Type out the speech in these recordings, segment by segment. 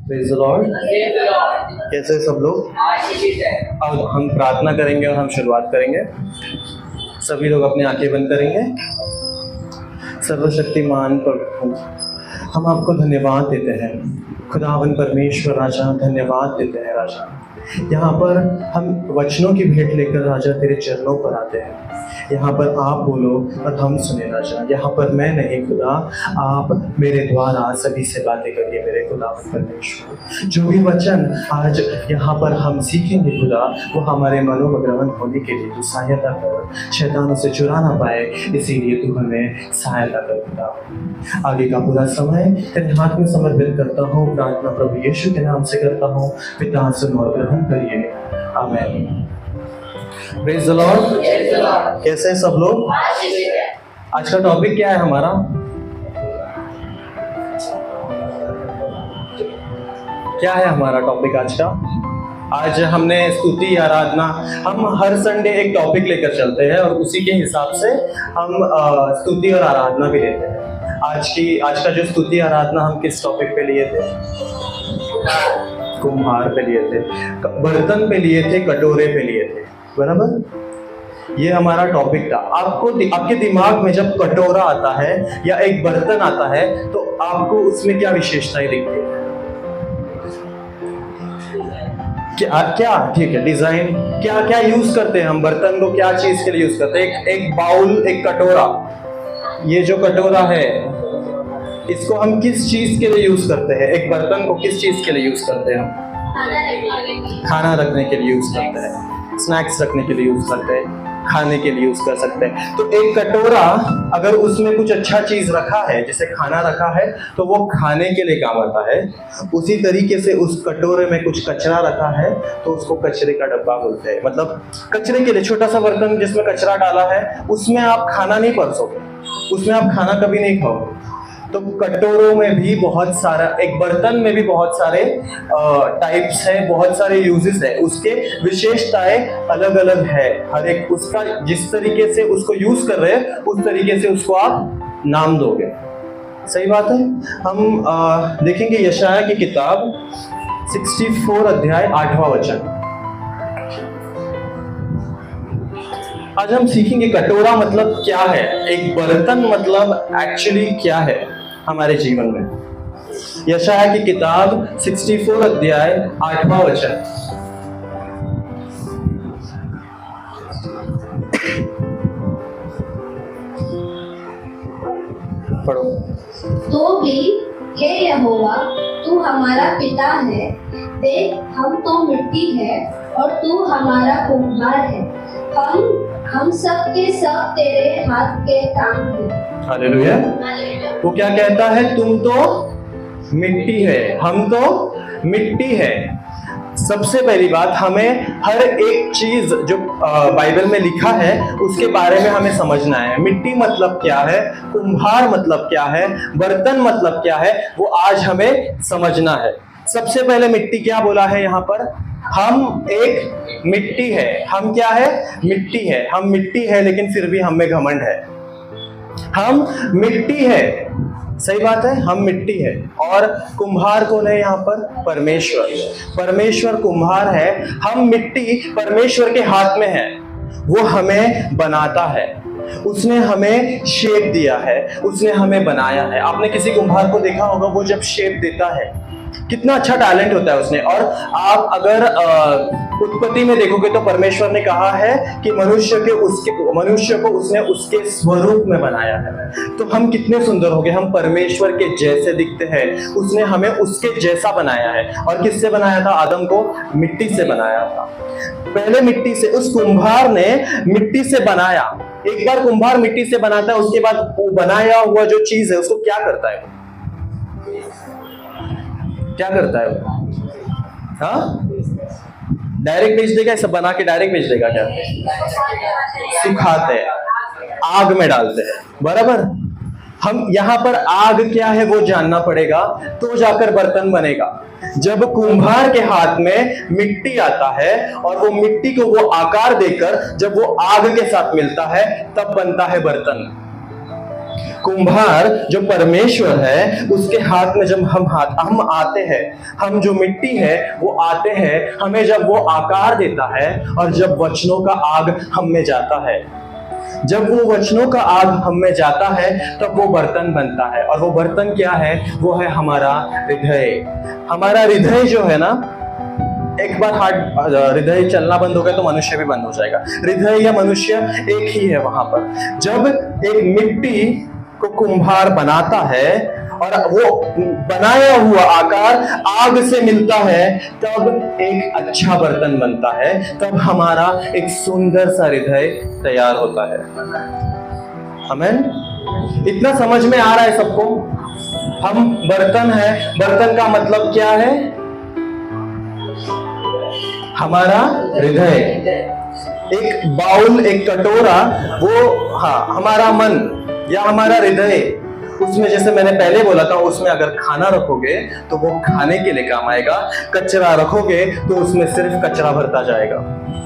Praise the Lord. कैसे सब लोग? अब हम प्रार्थना करेंगे और हम शुरुआत करेंगे। सभी लोग अपनी आंखें बंद करेंगे। सर्वशक्तिमान प्रभु, हम आपको धन्यवाद देते हैं। खुदावन परमेश्वर राजा, धन्यवाद देते हैं राजा। यहाँ पर हम वचनों की भेंट लेकर राजा तेरे चरणों पर आते हैं। यहाँ पर आप बोलो और हम सुने राजा। यहाँ पर मैं नहीं खुदा, आप मेरे द्वारा सभी से बातें करिए मेरे खुदावन परमेश्वर। जो भी वचन आज यहाँ पर हम सीखेंगे खुदा, वो हमारे मनों में ग्रहण होने के लिए तू सहायता कर, शैतान उसे चुरा ना पाए, इसीलिए तू हमें सहायता कर खुदा। आगे का पूरा समय तेरे हाथ में समर्पित करता हूँ। प्रार्थना प्रभु यीशु के नाम से करता हूँ। पिता सुनो और ग्रहण करिए। आमीन। Praise the Lord. कैसे हैं सब लोग? आज का टॉपिक क्या है हमारा? क्या है हमारा टॉपिक आज का? आज हमने स्तुति आराधना, हम हर संडे एक टॉपिक लेकर चलते हैं और उसी के हिसाब से हम स्तुति और आराधना भी लेते हैं। आज का जो स्तुति आराधना हम किस टॉपिक पे लिए थे? कुम्हार पे लिए थे, बर्तन पे लिए थे, कटोरे पे लिए थे, बराबर। ये हमारा टॉपिक था। आपके दिमाग में जब कटोरा आता है या एक बर्तन आता है तो आपको उसमें क्या विशेषताएं दिखती है? क्या ठीक है, डिजाइन क्या यूज करते हैं हम? बर्तन को क्या चीज के लिए यूज करते हैं? एक बाउल, एक कटोरा। ये जो कटोरा है इसको हम किस चीज के लिए यूज करते हैं? एक बर्तन को किस चीज के लिए यूज करते हैं हम? खाना रखने के लिए यूज करते हैं, स्नैक्स रखने के लिए यूज करते हैं, खाने के लिए यूज कर सकते हैं। तो एक कटोरा अगर उसमें कुछ अच्छा चीज रखा है, जैसे खाना रखा है, तो वो खाने के लिए काम आता है। उसी तरीके से उस कटोरे में कुछ कचरा रखा है तो उसको कचरे का डब्बा बोलते हैं। मतलब कचरे के लिए छोटा सा बर्तन जिसमें कचरा डाला है, उसमें आप खाना नहीं परोसोगे, उसमें आप खाना कभी नहीं खाओगे। तो कटोरों में भी बहुत सारा, एक बर्तन में भी बहुत सारे टाइप्स है, बहुत सारे यूजेस है, उसके विशेषताएं अलग अलग है। हर एक उसका जिस तरीके से उसको यूज कर रहे हैं उस तरीके से उसको आप नाम दोगे। सही बात है। हम देखेंगे यशाया की किताब 64 अध्याय 8वां वचन। आज हम सीखेंगे कटोरा मतलब क्या है, एक बर्तन मतलब एक्चुअली क्या है हमारे जीवन में। यशाया की किताब 64 अध्याय 8वां वचन। पढ़ो। तो भी हे यहोवा, तू हमारा पिता है, देख हम तो मिट्टी है और तू हमारा कुम्हार है। हम सब के सब तेरे हाथ के काम हैं। हालेलुया। वो क्या कहता है? तुम तो मिट्टी है, हम तो मिट्टी है। सबसे पहली बात, हमें हर एक चीज जो बाइबल में लिखा है उसके बारे में हमें समझना है। मिट्टी मतलब क्या है, कुम्हार मतलब क्या है, बर्तन मतलब क्या है, वो आज हमें समझना है। सबसे पहले मिट्टी क्या बोला है यहाँ पर? हम एक मिट्टी है। हम क्या है? मिट्टी है। हम मिट्टी है लेकिन फिर भी हम में घमंड है। हम मिट्टी है, सही बात है, हम मिट्टी है। और कुम्हार कौन है यहाँ पर? परमेश्वर। परमेश्वर कुम्हार है, हम मिट्टी परमेश्वर के हाथ में है। वो हमें बनाता है, उसने हमें शेप दिया है, उसने हमें बनाया है। आपने किसी कुम्हार को देखा होगा, वो जब शेप देता है कितना अच्छा टैलेंट होता है उसने। और आप अगर उत्पत्ति में देखोगे तो परमेश्वर ने कहा है कि मनुष्य को उसने उसके स्वरूप में बनाया है। तो हम कितने सुंदर हो गए, हम परमेश्वर के जैसे दिखते हैं। उसने हमें उसके जैसा बनाया है। और किससे बनाया था? आदम को मिट्टी से बनाया था। पहले मिट्टी से, उस कुम्हार ने मिट्टी से बनाया। एक बार कुम्हार मिट्टी से बनाता है, उसके बाद वो बनाया हुआ जो चीज है उसको क्या करता है? क्या करता है वो? हाँ, डायरेक्ट बेच देगा? सब बना के डायरेक्ट बेच देगा क्या? सुखाते हैं, आग में डालते हैं, बराबर। हम यहाँ पर आग क्या है वो जानना पड़ेगा, तो जाकर बर्तन बनेगा। जब कुम्हार के हाथ में मिट्टी आता है और वो मिट्टी को वो आकार देकर जब वो आग के साथ मिलता है तब बनता है बर्तन। कुम्हार जो परमेश्वर है, उसके हाथ में जब हम आते हैं, हम जो मिट्टी है वो आते हैं, हमें जब वो आकार देता है और जब वचनों का आग हम में जाता है, जब वो वचनों का आग हम में जाता है तब वो बर्तन बनता है। और वो बर्तन क्या है? वो है हमारा हृदय। हमारा हृदय जो है ना, एक बार हृदय चलना बंद हो गया तो मनुष्य भी बंद हो जाएगा। हृदय या मनुष्य एक ही है वहां पर। जब एक मिट्टी को कुम्हार बनाता है और वो बनाया हुआ आकार आग से मिलता है, तब एक अच्छा बर्तन बनता है, तब हमारा एक सुंदर सा हृदय तैयार होता है। आमीन। इतना समझ में आ रहा है सबको? हम बर्तन है। बर्तन का मतलब क्या है? हमारा हृदय। एक बाउल, एक कटोरा, वो हमारा मन या हमारा हृदय। उसमें जैसे मैंने पहले बोला था, उसमें अगर खाना रखोगे तो वो खाने के लिए काम आएगा, कचरा रखोगे तो उसमें सिर्फ कचरा भरता जाएगा।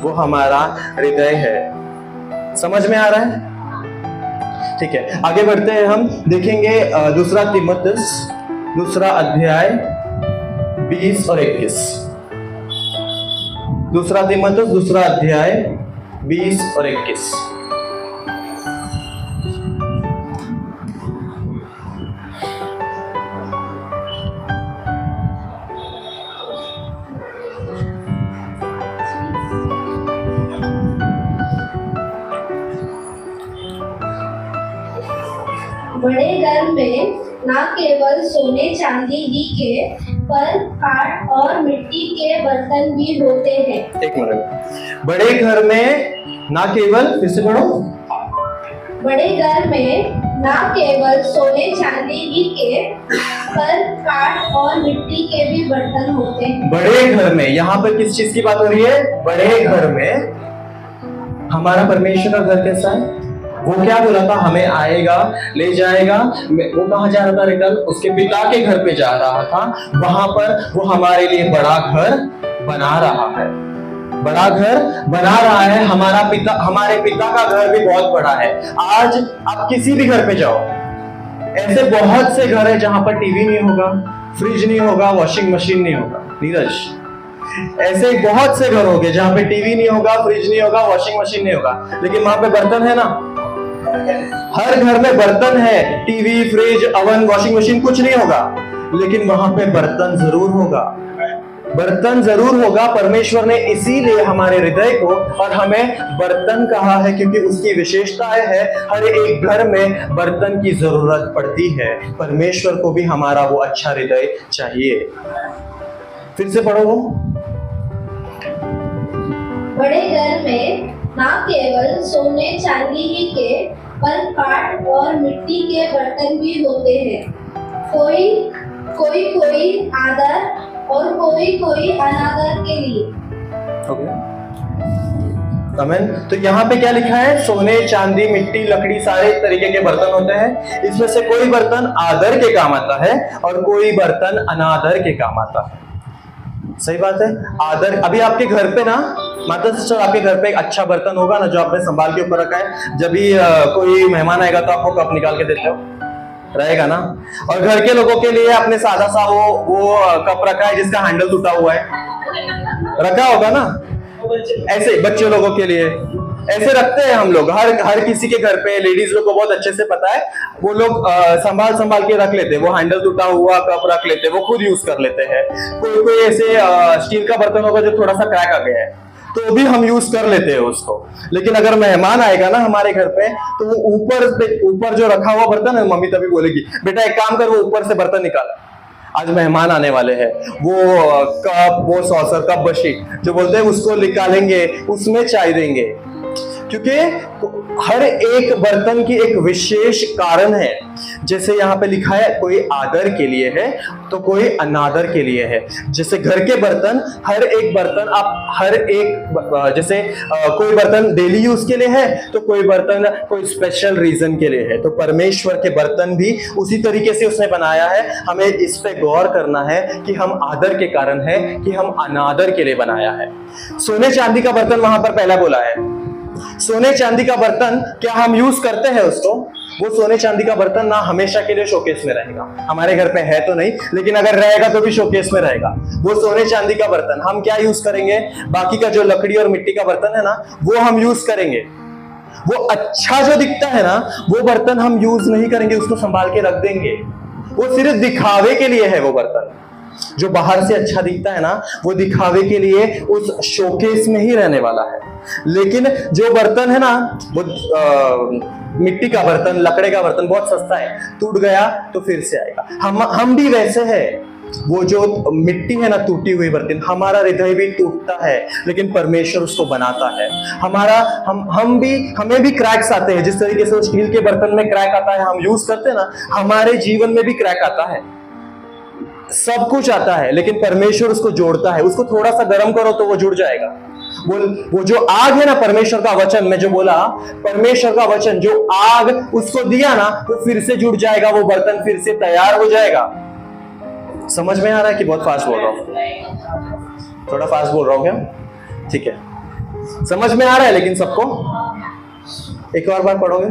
वो हमारा हृदय है। समझ में आ रहा है? ठीक है, आगे बढ़ते हैं। हम देखेंगे दूसरा तीमुथियुस, दूसरा अध्याय 20 और 21। दूसरा तीमुथियुस, दूसरा अध्याय 20 और 21। बड़े घर में न केवल सोने चांदी ही के, पर काठ और मिट्टी के बर्तन भी होते हैं। एक मिनट। बड़े घर में ना केवल, फिर से पढ़ो। बड़े घर में न केवल सोने चांदी ही के, पर काठ और मिट्टी के भी बर्तन होते हैं। बड़े घर में, यहाँ पर किस चीज की बात हो रही है? बड़े घर में। हमारा परमेश्वर का घर कैसा है? वो क्या बोला था? हमें आएगा, ले जाएगा। वो कहाँ जा रहा था? रिटर्न उसके पिता के घर पे जा रहा था। वहां पर वो हमारे लिए बड़ा घर बना रहा है। बड़ा घर बना रहा है। हमारा पिता, हमारे पिता का घर भी बहुत बड़ा है। आज आप किसी भी घर पे जाओ, ऐसे बहुत से घर है जहां पर टीवी नहीं होगा, फ्रिज नहीं होगा, वॉशिंग मशीन नहीं होगा। नीरज, ऐसे बहुत से घर होंगे जहां पे टीवी नहीं होगा, फ्रिज नहीं होगा, वॉशिंग मशीन नहीं होगा, लेकिन वहां पे बर्तन है ना। हर घर में बर्तन है। TV, fridge, oven, washing machine कुछ नहीं होगा, लेकिन वहां पे बर्तन जरूर होगा। बर्तन जरूर होगा। परमेश्वर ने इसीलिए हमारे हृदय को और हमें बर्तन कहा है, क्योंकि उसकी विशेषताएं है। हर एक घर में बर्तन की जरूरत पड़ती है। परमेश्वर को भी हमारा वो अच्छा हृदय चाहिए। फिर से पढ़ो वो। बड़े घर में न केवल सोने चांदी ही के, पर काठ और मिट्टी के बर्तन भी होते हैं। कोई आदर और कोई अनादर के लिए। आमीन। तो यहाँ पे क्या लिखा है? सोने, चांदी, मिट्टी, लकड़ी, सारे तरीके के बर्तन होते हैं। इसमें से कोई बर्तन आदर के काम आता है और कोई बर्तन अनादर के काम आता है। सही बात है। आदर, अभी आपके घर पे ना, माता सिस्टर, आपके घर पे एक अच्छा बर्तन होगा ना, जो आपने संभाल के ऊपर रखा है। जब भी कोई मेहमान आएगा तो आपको कप निकाल के देते हो, रहेगा ना। और घर के लोगों के लिए आपने सादा सा वो कप रखा है जिसका हैंडल टूटा हुआ है, रखा होगा ना। ऐसे बच्चे लोगों के लिए ऐसे रखते हैं हम लोग। हर किसी के घर पे, लेडीज लोग को बहुत अच्छे से पता है, वो लोग संभाल के रख लेते हैं। वो हैंडल टूटा हुआ कप रख लेते हैं, वो खुद यूज कर लेते हैं। कोई ऐसे स्टील का बर्तन होगा जो थोड़ा सा क्रैक आ गया है, तो भी हम यूज कर लेते हैं उसको। लेकिन अगर मेहमान आएगा ना हमारे घर पे, तो वो ऊपर जो रखा हुआ बर्तन है, मम्मी तभी बोलेगी, बेटा एक काम कर, वो ऊपर से बर्तन निकाल, आज मेहमान आने वाले हैं। वो कप, वो सॉसर, कप बशी जो बोलते हैं, उसको निकालेंगे, उसमें चाय देंगे। क्योंकि हर एक बर्तन की एक विशेष कारण है। जैसे यहाँ पे लिखा है, कोई आदर के लिए है तो कोई अनादर के लिए है। जैसे घर के बर्तन, हर एक बर्तन आप हर एक, जैसे कोई बर्तन डेली यूज के लिए है तो कोई बर्तन कोई स्पेशल रीजन के लिए है। तो परमेश्वर के बर्तन भी उसी तरीके से उसने बनाया है। हमें इस पे गौर करना है कि हम आदर के कारण है कि हम अनादर के लिए बनाया है। सोने चांदी का बर्तन वहां पर पहला बोला है, सोने चांदी का बर्तन क्या हम यूज करते हैं उसको? वो सोने चांदी का बर्तन ना हमेशा के लिए शोकेस में रहेगा। हमारे घर पे है तो नहीं, लेकिन अगर रहेगा तो भी शोकेस में रहेगा। वो सोने चांदी का बर्तन हम क्या यूज करेंगे? बाकी का जो लकड़ी और मिट्टी का बर्तन है ना, वो हम यूज करेंगे। वो अच्छा जो दिखता है ना, वो बर्तन हम यूज नहीं करेंगे, उसको संभाल के रख देंगे। वो सिर्फ दिखावे के लिए है। वो बर्तन जो बाहर से अच्छा दिखता है ना, वो दिखावे के लिए उस शोकेस में ही रहने वाला है। लेकिन जो बर्तन है ना, वो मिट्टी का बर्तन, लकड़े का बर्तन बहुत सस्ता है, टूट गया तो फिर से आएगा। हम भी वैसे हैं। वो जो मिट्टी है ना, टूटी हुई बर्तन, हमारा हृदय भी टूटता है, लेकिन परमेश्वर उसको बनाता है। हमें भी क्रैक्स आते हैं। जिस तरीके से स्टील के बर्तन में क्रैक आता है, हम यूज करते हैं ना, हमारे जीवन में भी क्रैक आता है। सब कुछ आता है, लेकिन परमेश्वर उसको जोड़ता है। उसको थोड़ा सा गर्म करो तो वो जुड़ जाएगा। वो जो आग है ना, परमेश्वर का वचन में जो बोला, परमेश्वर का वचन जो आग उसको दिया ना, वो फिर से जुड़ जाएगा। वो बर्तन फिर से तैयार हो जाएगा। समझ में आ रहा है कि बहुत फास्ट बोल रहा हूं? थोड़ा फास्ट बोल रहा हूं क्या? ठीक है, समझ में आ रहा है लेकिन सबको? एक और बार पढ़ोगे?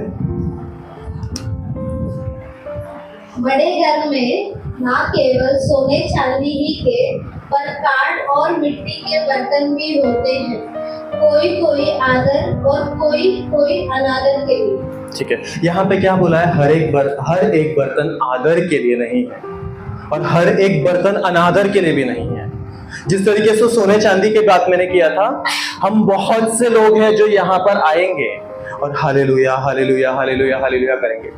बड़े घर में ना केवल सोने चांदी ही के, पर काठ और मिट्टी के बर्तन भी होते हैं, कोई आदर और कोई अनादर के लिए। ठीक है, यहाँ पे क्या बोला है? हर एक बर्तन आदर के लिए नहीं है, और हर एक बर्तन अनादर के लिए भी नहीं है। जिस तरीके से सोने चांदी की बात मैंने किया था, हम बहुत से लोग हैं जो यहाँ पर आएंगे और हालेलुया हालेलुया हालेलुया हालेलुया करेंगे,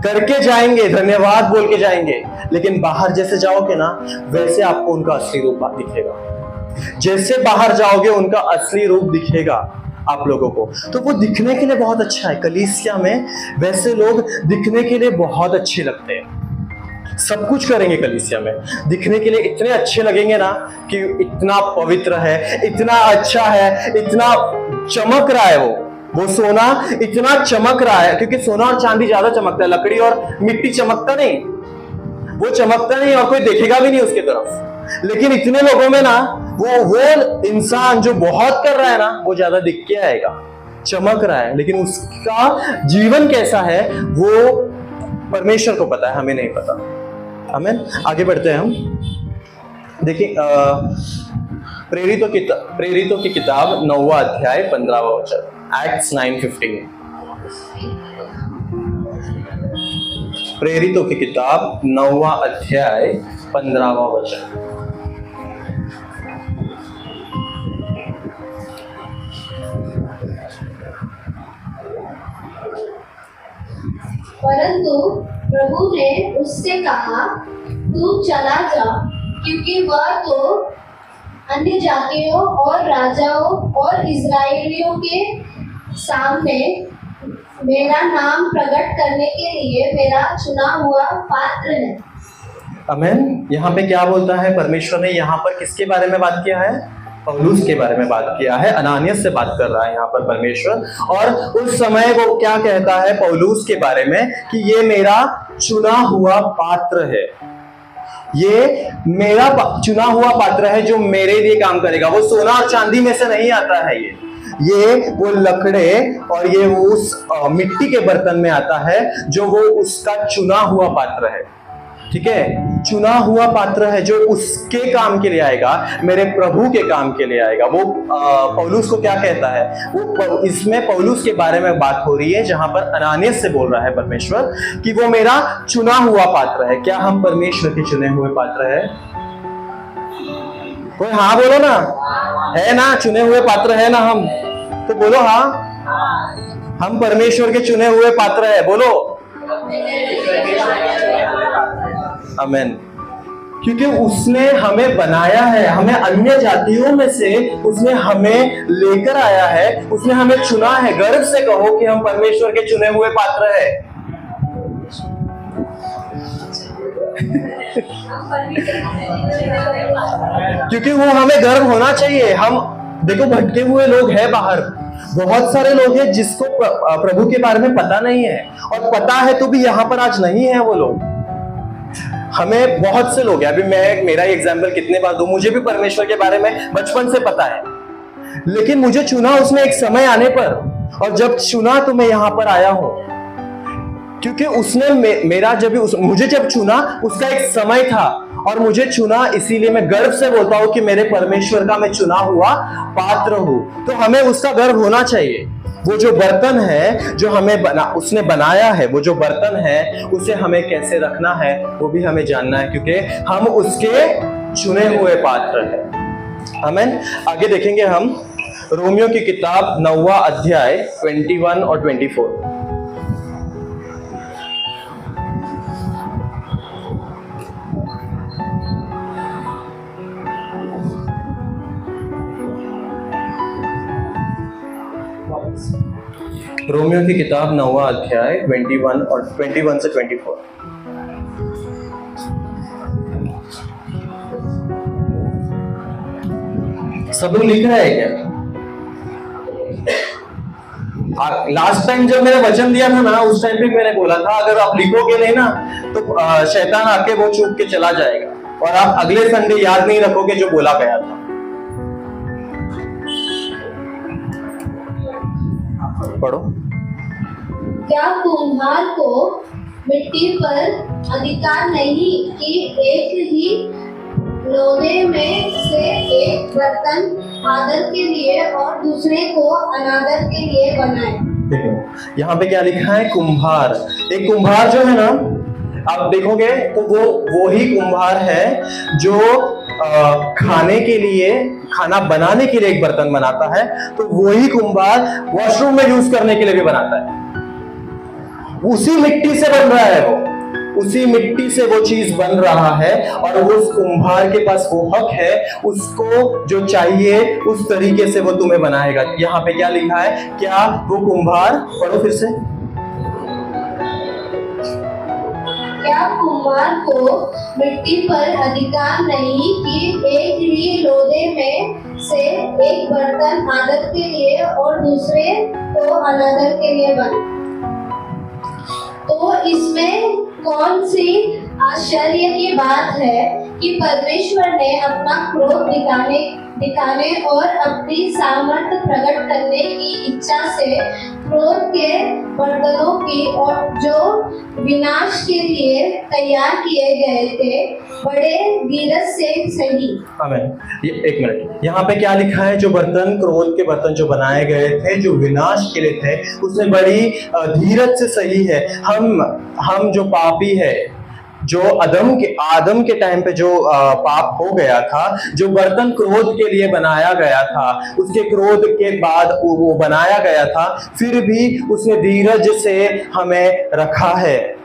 करके जाएंगे, धन्यवाद बोल के जाएंगे, लेकिन बाहर जैसे जाओगे ना, वैसे आपको उनका असली रूप दिखेगा। जैसे बाहर जाओगे उनका असली रूप दिखेगा आप लोगों को। तो वो दिखने के लिए बहुत अच्छा है। कलीसिया में वैसे लोग दिखने के लिए बहुत अच्छे लगते हैं। सब कुछ करेंगे कलीसिया में, दिखने के लिए इतने अच्छे लगेंगे ना कि इतना पवित्र है, इतना अच्छा है, इतना चमक रहा है। वो सोना इतना चमक रहा है, क्योंकि सोना और चांदी ज्यादा चमकता है, लकड़ी और मिट्टी चमकता नहीं। वो चमकता नहीं और कोई देखेगा भी नहीं उसके तरफ। लेकिन इतने लोगों में ना, वो इंसान जो बहुत कर रहा है ना, वो ज्यादा दिख के आएगा, चमक रहा है, लेकिन उसका जीवन कैसा है वो परमेश्वर को पता है, हमें नहीं पता। आमीन। आगे बढ़ते हैं हम। देखिए, प्रेरितों की किताब 9वां अध्याय 15वां वचन, Acts 9:15। प्रेरितों की किताब 9वां अध्याय 15वां वचन। परंतु प्रभु ने उससे कहा, तू चला जा, क्योंकि वह तो अन्य जातियों और राजाओं और इस्राएलियों के सामने मेरा नाम प्रकट करने के लिए मेरा चुना हुआ पात्र है। आमीन। यहाँ पे क्या बोलता है परमेश्वर ने? यहाँ पर किसके बारे में बात किया है? पौलुस के बारे में बात किया है। अनानियस से बात कर रहा है यहाँ पर परमेश्वर। और उस समय वो क्या कहता है पौलुस के बारे में कि ये मेरा चुना हुआ पात्र है, ये मेरा चुना हुआ पात्र है जो मेरे लिए काम करेगा। वो सोना और चांदी में से नहीं आता है, ये वो लकड़े और ये उस मिट्टी के बर्तन में आता है, जो वो उसका चुना हुआ पात्र है। ठीक है, चुना हुआ पात्र है जो उसके काम के लिए आएगा, मेरे प्रभु के काम के लिए आएगा। वो पौलुस को क्या कहता है? वो इसमें पौलुस के बारे में बात हो रही है, जहां पर अनानियस से बोल रहा है परमेश्वर कि वो मेरा चुना हुआ पात्र है। क्या हम परमेश्वर के चुने हुए पात्र है? कोई हाँ बोलो ना, है ना? चुने हुए पात्र है ना हम? तो बोलो हाँ, हम परमेश्वर के चुने हुए पात्र है। बोलो आमीन। क्योंकि उसने हमें बनाया है, हमें अन्य जातियों में से उसने हमें लेकर आया है, उसने हमें चुना है। गर्व से कहो कि हम परमेश्वर के चुने हुए पात्र है। क्योंकि वो हमें गर्व होना चाहिए। हम देखो, भटके हुए लोग हैं बाहर, बहुत सारे लोग हैं जिसको प्रभु के बारे में पता नहीं है, और पता है तो भी यहाँ पर आज नहीं है वो लोग। हमें बहुत से लोग हैं, अभी मैं मेरा एग्जाम्पल कितने बार दूं, मुझे भी परमेश्वर के बारे में बचपन से पता है, लेकिन मुझे चुना उसने एक समय आने पर, और जब चुना तो मैं यहां पर आया हूं, क्योंकि उसने मेरा मुझे जब चुना उसका एक समय था और मुझे चुना, इसीलिए मैं गर्व से बोलता हूं कि मेरे परमेश्वर का मैं चुना हुआ पात्र हूं। तो हमें उसका गर्व होना चाहिए। वो जो बर्तन है जो उसने बनाया है, वो जो बर्तन है उसे हमें कैसे रखना है वो भी हमें जानना है, क्योंकि हम उसके चुने हुए पात्र हैं। आमीन। आगे देखेंगे हम रोमियो की किताब 9वां अध्याय 21 और 24। रोमियो की किताब 9वां अध्याय 21 से 24। सब लोग लिख रहे हैं क्या? लास्ट टाइम जब मैंने वचन दिया था ना, उस टाइम पे मैंने बोला था अगर आप लिखोगे नहीं ना तो शैतान आके वो चूक के चला जाएगा और आप अगले संडे याद नहीं रखोगे जो बोला गया था। पढ़ो। क्या कुम्हार को मिट्टी पर अधिकार नहीं कि एक ही लोहे में से एक बर्तन आदर के लिए और दूसरे को अनादर के लिए बनाए? देखो यहाँ पे क्या लिखा है, कुम्हार। एक कुम्हार जो है ना, आप देखोगे तो वो ही कुम्हार है जो खाने के लिए, खाना बनाने के लिए एक बर्तन बनाता है, तो वही कुम्हार वॉशरूम में यूज करने के लिए भी बनाता है। उसी मिट्टी से बन रहा है वो, उसी मिट्टी से वो चीज बन रहा है और उस कुम्हार के पास वो हक है, उसको जो चाहिए उस तरीके से वो तुम्हें बनाएगा। यहाँ पे क्या लिखा है, क्या वो कुम्हार, पढ़ो फिर से। क्या कुम्हार को मिट्टी पर अधिकार नहीं कि एक ही लोहे में से एक बर्तन आदर के लिए और दूसरे को अनादर के लिए बनाए? तो इसमें कौन सी आश्चर्य की बात है कि परमेश्वर ने अपना क्रोध दिखाने और अपनी सामर्थ्य प्रकट करने की इच्छा से क्रोध के बर्तनों की और जो विनाश के लिए तैयार किए गए थे बड़े धीरज से सही। आमीन। एक मिनट, यहाँ पे क्या लिखा है, जो बर्तन, क्रोध के बर्तन जो बनाए गए थे, जो विनाश के लिए थे, उसमें बड़ी धीरज से सही है। हम जो पापी है, जो आदम के टाइम पे जो पाप हो गया था, जो बर्तन क्रोध के लिए बनाया गया था, उसके क्रोध के बाद वो बनाया गया था, फिर भी उसने धीरज से हमें रखा है।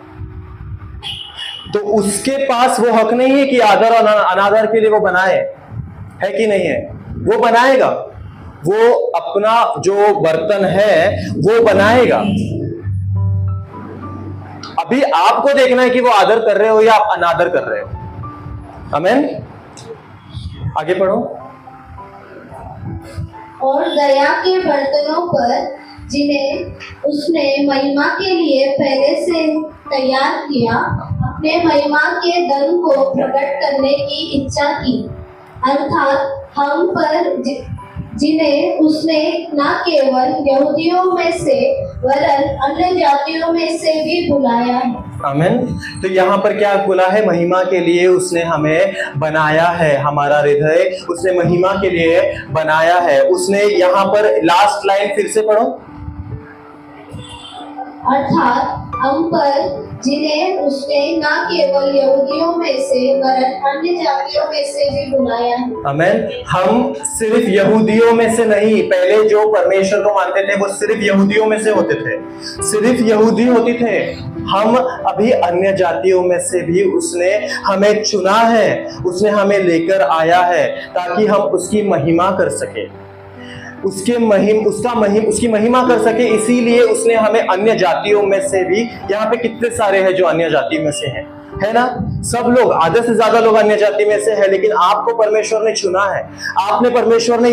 तो उसके पास वो हक नहीं है कि आदर और अनादर के लिए वो बनाए, है कि नहीं है? वो बनाएगा, वो अपना जो बर्तन है वो बनाएगा। अभी आपको देखना है कि वो आदर कर रहे हो या आप अनादर कर रहे हो। आमीन। आगे पढ़ो। और दया के बर्तनों पर जिन्हें उसने महिमा के लिए पहले से तैयार किया, अपने महिमा के धन को प्रकट करने की इच्छा की, अर्थात हम पर जिन्हें उसने न केवल यहूदियों में से वरन अन्य जातियों में से भी बुलाया है। आमीन। तो यहाँ पर क्या बोला है, महिमा के लिए उसने हमें बनाया है, हमारा हृदय उसने महिमा के लिए बनाया है। उसने यहाँ पर लास्ट लाइन फिर से पढ़ो। अर्थात हम पर जिन्हें उसने न केवल यहूदियों में से वरन अन्य जातियों में से भी बुलाया है। आमीन। हम सिर्फ यहूदियों में से नहीं, पहले जो परमेश्वर को मानते थे वो सिर्फ यहूदियों में से होते थे, सिर्फ यहूदी होते थे। हम अभी अन्य जातियों में से भी उसने हमें चुना है, उसने हमें लेकर आया है ताकि हम उसकी महिमा कर सके, उसकी महिमा कर सके। इसीलिए उसने हमें अन्य जातियों में से भी, यहाँ पे कितने सारे हैं जो अन्य जाति में से हैं, है ना? सब लोग, आधे से ज्यादा लोग अन्य जाति में से है, लेकिन आपको परमेश्वर ने चुना है। आपको परमेश्वर ने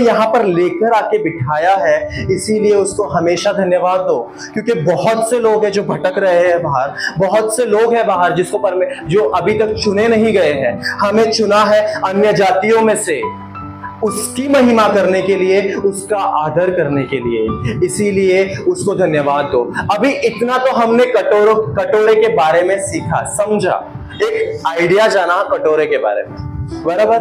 यहाँ पर लेकर आके बिठाया है। इसीलिए उसको हमेशा धन्यवाद दो, क्योंकि बहुत से लोग हैं जो भटक रहे हैं बाहर, बहुत से लोग हैं बाहर जो अभी तक चुने नहीं गए हैं। हमें चुना है अन्य जातियों में से, उसकी महिमा करने के लिए, उसका आदर करने के लिए, इसीलिए उसको धन्यवाद दो। अभी इतना तो हमने कटोरे के बारे में सीखा, समझा, एक आइडिया जाना कटोरे के बारे में, बराबर।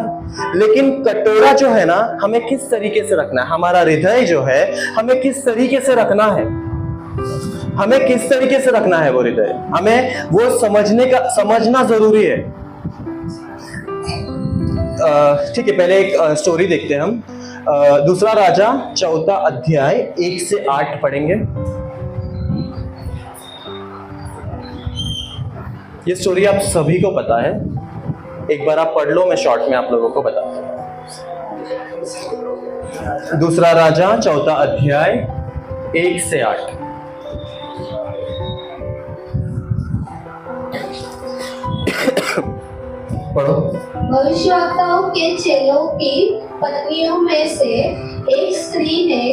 लेकिन कटोरा जो है ना, हमें किस तरीके से रखना है, हमारा हृदय जो है हमें किस तरीके से रखना है, हमें किस तरीके से रखना है वो हृदय, हमें वो समझना जरूरी है। ठीक है, पहले एक स्टोरी देखते हैं हम। दूसरा राजा 4 अध्याय 1 से 8 पढ़ेंगे। ये स्टोरी आप सभी को पता है, एक बार आप पढ़ लो, मैं शॉर्ट में आप लोगों को बताता हूं। दूसरा राजा 4 अध्याय 1 से 8। पढ़ो। भविष्यवक्ताओं के चेलों की पत्नियों में से एक स्त्री ने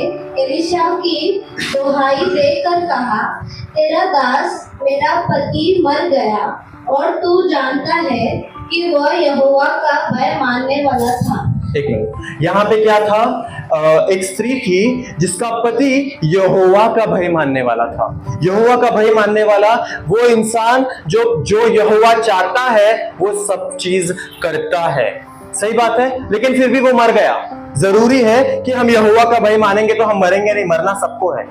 एलिशा की दुहाई देकर कहा, तेरा दास मेरा पति मर गया और तू जानता है कि वह यहोवा का भय मानने वाला था। एक मिनट, यहाँ पे क्या था? एक स्त्री थी जिसका पति यहोवा का भय मानने वाला था। यहोवा का भय मानने वाला वो इंसान जो यहोवा चाहता है वो सब चीज करता है, सही बात है। लेकिन फिर भी वो मर गया। जरूरी है कि हम यहोवा का भय मानेंगे तो हम मरेंगे नहीं, मरना सबको है,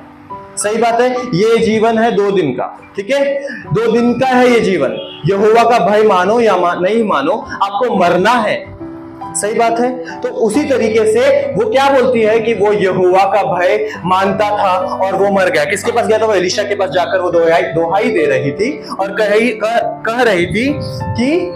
सही बात है। ये जीवन है 2 दिन का, ठीक है, 2 दिन का है ये जीवन। यहोवा का भय मानो या नहीं मानो, आपको मरना है, सही बात है। तो उसी तरीके से वो क्या बोलती है कि वो यहोवा का भय मानता था और वो मर गया। किसके पास गया था? वो एलिशा के पास जाकर वो दोहाई दे रही थी और कह रही थी कि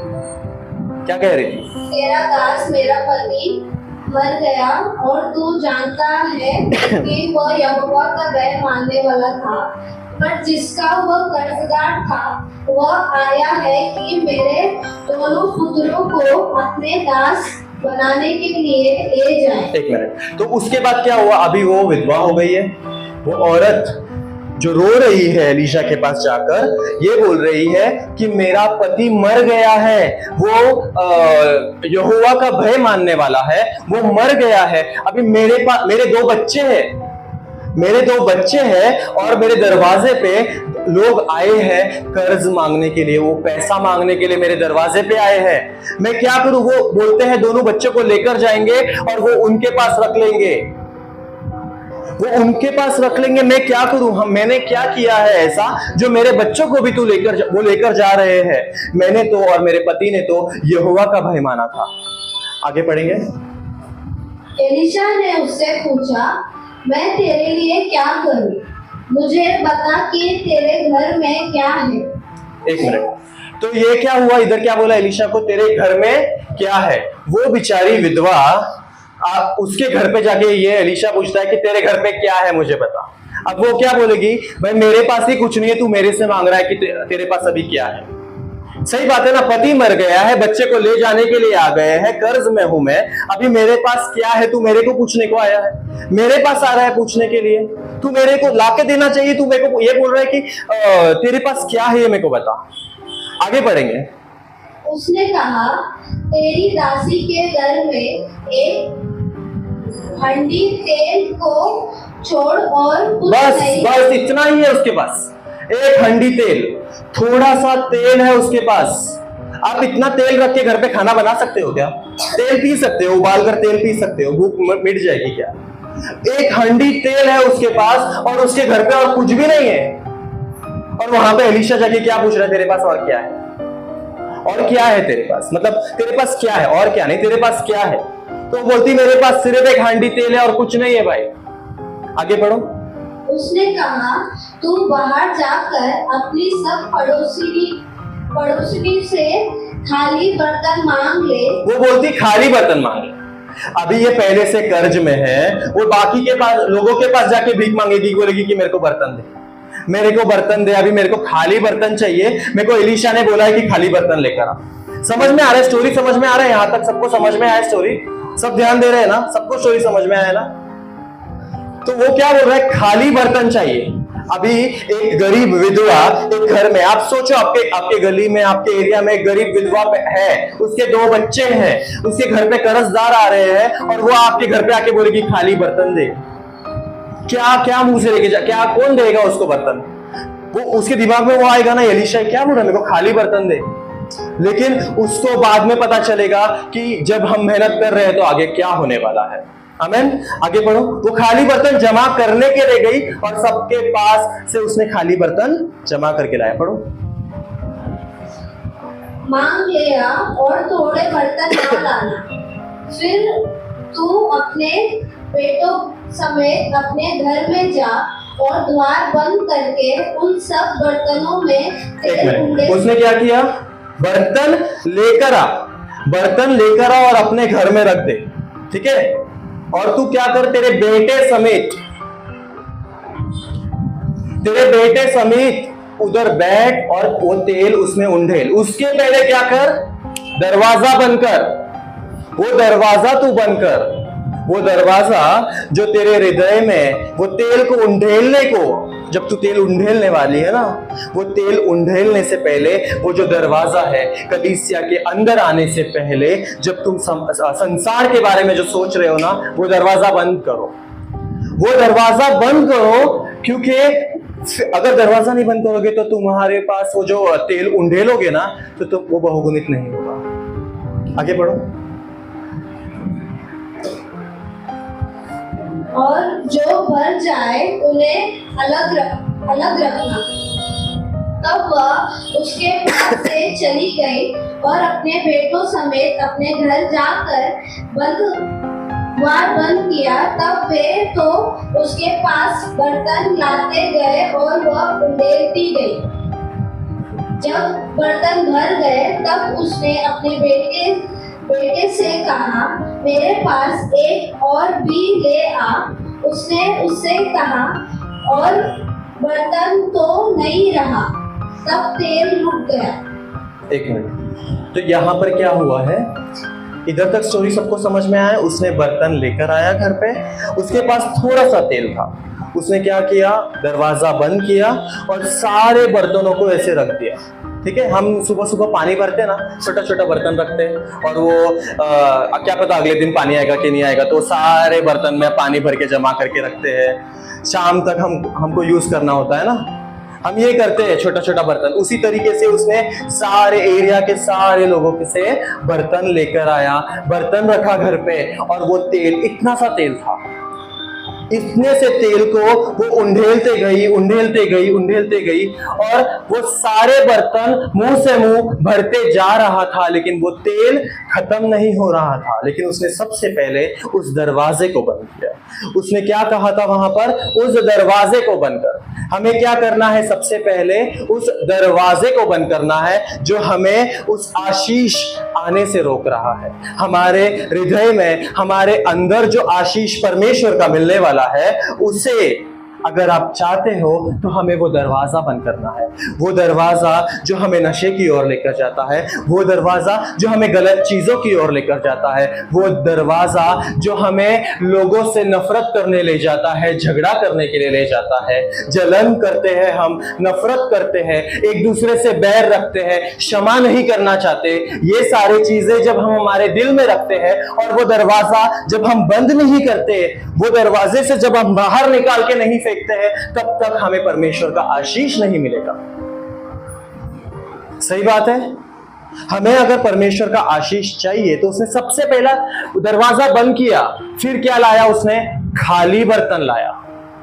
क्या कह रही थी? तेरा दास मेरा पति मर गया और तू जानता है कि वह यहोवा का भय मानने वाला था, पर जिसका वह कर्जदार था वह आया है कि मेरे दोनों पुत्रों को अपने दास बनाने के लिए ले जाए। एक मिनट, तो उसके बाद क्या हुआ? अभी वो विधवा हो गई है। वो औरत जो रो रही है एलिशा के पास जाकर, ये बोल रही है कि मेरा पति मर गया है, वो यहोवा का भय मानने वाला है, वो मर गया है। अभी मेरे 2 बच्चे हैं, और मेरे दरवाजे पे लोग आए हैं कर्ज मांगने के लिए, वो पैसा मांगने के लिए मेरे दरवाजे पे आए हैं। मैं क्या करूं? वो बोलते हैं दोनों बच्चों को लेकर जाएंगे और वो उनके पास रख लेंगे, मैं क्या करूं? मैंने क्या किया है ऐसा जो मेरे बच्चों को भी तू लेकर जा रहे हैं? मैंने तो और मेरे पति ने तो यहोवा का भय माना था। आगे पढ़ेंगे। एलिशा ने उससे पूछा, मैं तेरे लिए क्या करूं? मुझे बता कि तेरे घर में क्या है। एक मिनट, तो ये क्या हुआ? इधर क्या बोला एलिशा को? तेरे घर में क्या है? वो बेचारी विधवा, उसके घर पे जाके ये एलिशा पूछता है कि तेरे घर पे क्या है, मुझे बता। अब वो क्या बोलेगी? भाई मेरे पास ही कुछ नहीं है, तू मेरे से मांग रहा है कि तेरे पास अभी क्या है? सही बात है ना, पति मर गया है, बच्चे को ले जाने के लिए आ गए हैं, कर्ज में हूं मैं, अभी मेरे पास क्या है? तू मेरे को पूछने को आया है, मेरे पास आ रहा है पूछने के लिए, तू मेरे को लाके देना चाहिए, तू मेरे को ये बोल रहा है कि तेरे पास क्या है ये मेरे को बता। आगे बढ़ेंगे। उसने कहा, तेरी दासी के घर में एक हंडी तेल को छोड़ और कुछ नहीं। बस इतना ही है उसके पास, एक हंडी तेल, थोड़ा सा तेल है उसके पास। आप इतना तेल रख के घर पे खाना बना सकते हो क्या? तेल पी सकते हो, उबाल कर तेल पी सकते हो, भूख मिट जाएगी क्या? एक हंडी तेल है उसके पास और उसके घर पे और कुछ भी नहीं है। और वहां पे एलिशा जाके क्या पूछ रहा है? तेरे पास और क्या है? और क्या है तेरे पास? मतलब तेरे पास क्या है और क्या नहीं, तेरे पास क्या है? तो बोलती मेरे पास सिर्फ एक हांडी तेल है और कुछ नहीं है। भाई आगे बढ़ो। उसने कहा, तू बाहर जाकर अपनी सब पड़ोसिनी से खाली बर्तन मांग ले। वो बोलती खाली बर्तन मांग ले। अभी ये पहले से कर्ज में है, वो बाकी के पास, लोगों के पास जाके भीख मांगेगी, बोलेगी कि मेरे को बर्तन दे, मेरे को बर्तन दे, अभी मेरे को खाली बर्तन चाहिए। मेरे को एलिशा ने बोला है कि खाली बर्तन लेकर आ। समझ में आ रहा है स्टोरी? समझ में आ रहा है? यहां तक सबको समझ में आया स्टोरी? सब ध्यान दे रहे हैं ना? सबको स्टोरी समझ में आया ना? तो वो क्या बोल रहा है? खाली बर्तन चाहिए। अभी एक गरीब विधवा एक घर में, आप सोचो आपके गली में, आपके एरिया में एक गरीब विधवा है, उसके 2 बच्चे हैं, उसके घर पे कर्जदार आ रहे हैं और वो आपके घर पे आके बोलेगी खाली बर्तन दे। क्या मुंह से लेके जा, क्या कौन देगा उसको बर्तन? वो उसके दिमाग में वो आएगा ना, एलीशा क्या बोल रहा है, मेरे को खाली बर्तन दे। लेकिन उसको बाद में पता चलेगा कि जब हम मेहनत कर रहे हैं तो आगे क्या होने वाला है। आमीन। आगे बढ़ो। वो खाली बर्तन जमा करने के लिए गई और सबके पास से उसने खाली बर्तन जमा करके लाया। पढ़ो। मांग लिया और थोड़े बर्तन ना लाना, फिर तू अपने बेटों समेत अपने घर में जा और द्वार बंद करके उन सब बर्तनों में तेल उंडे। उसने क्या किया? बर्तन लेकर आ और अपने घर में रख दे। ठीक है। और तू क्या कर, तेरे बेटे समेत उधर बैठ और वो तेल उसमें उंडेल। उसके पहले क्या कर, दरवाजा बंद कर। वो दरवाजा तू बंद कर। वो दरवाजा जो तेरे हृदय में वो तेल को उंडेलने को, जब तू तेल उंडेलने वाली है ना, वो तेल उंडेलने से पहले वो जो दरवाजा है कलीसिया के अंदर आने से पहले, जब तुम संसार के बारे में जो सोच रहे हो ना, वो दरवाजा बंद करो। वो दरवाजा बंद करो, क्योंकि अगर दरवाजा नहीं बंद करोगे तो तुम्हारे पास वो जो तेल उंडेलोगे ना, तो वो बहुगुणित नहीं होगा। आगे बढ़ो। और जो भर जाए उन्हें अलग रखना। तब वह उसके पास से चली गई और अपने बेटों समेत अपने घर जाकर द्वार बंद किया। तब वे तो उसके पास बर्तन लाते गए और वह उंडेलती गई। जब बर्तन भर गए तब उसने अपने बेटे से कहा, मेरे पास एक और भी ले आ। उसने उससे कहा, और बर्तन तो नहीं रहा। तब तेल रुक गया। एक मिनट, तो यहाँ पर क्या हुआ है? इधर तक स्टोरी सबको समझ में आया। उसने बर्तन लेकर आया घर पे, उसके पास थोड़ा सा तेल था। उसने क्या किया? दरवाजा बंद किया और सारे बर्तनों को ऐसे रख दिया। ठीक है। हम सुबह सुबह पानी भरते हैं ना, छोटा छोटा बर्तन रखते हैं, और वो क्या पता अगले दिन पानी आएगा कि नहीं आएगा, तो सारे बर्तन में पानी भर के जमा करके रखते हैं। शाम तक हमको यूज करना होता है ना, हम ये करते हैं छोटा छोटा बर्तन। उसी तरीके से उसने सारे एरिया के सारे लोगों से बर्तन लेकर आया, बर्तन रखा घर पे, और वो तेल, इतना सा तेल था, इतने से तेल को वो उंडेलते गई और वो सारे बर्तन मुंह से मुंह भरते जा रहा था, लेकिन वो तेल खत्म नहीं हो रहा था। लेकिन उसने सबसे पहले उस दरवाजे को बंद किया। उसने क्या कहा था वहां पर? उस दरवाजे को बंद कर। हमें क्या करना है? सबसे पहले उस दरवाजे को बंद करना है जो हमें उस आशीष आने से रोक रहा है। हमारे हृदय में, हमारे अंदर जो आशीष परमेश्वर का मिलने वाला है, उसे अगर आप चाहते हो तो हमें वो दरवाजा बंद करना है। वो दरवाजा जो हमें नशे की ओर लेकर जाता है, वो दरवाजा जो हमें गलत चीजों की ओर लेकर जाता है, वो दरवाजा जो हमें लोगों से नफरत करने ले जाता है, झगड़ा करने के लिए ले जाता है, जलन करते हैं, हम नफरत करते हैं, एक दूसरे से बैर रखते हैं, क्षमा नहीं करना चाहते। ये सारी चीजें जब हम हमारे दिल में रखते हैं और वो दरवाजा जब हम बंद नहीं करते, वो दरवाजे से जब हम बाहर निकाल के नहीं देखते हैं, तब तक हमें परमेश्वर का आशीष नहीं मिलेगा। सही बात है। हमें अगर परमेश्वर का आशीष चाहिए तो उसने सबसे पहला दरवाजा बंद किया, फिर क्या लाया? उसने खाली बर्तन लाया।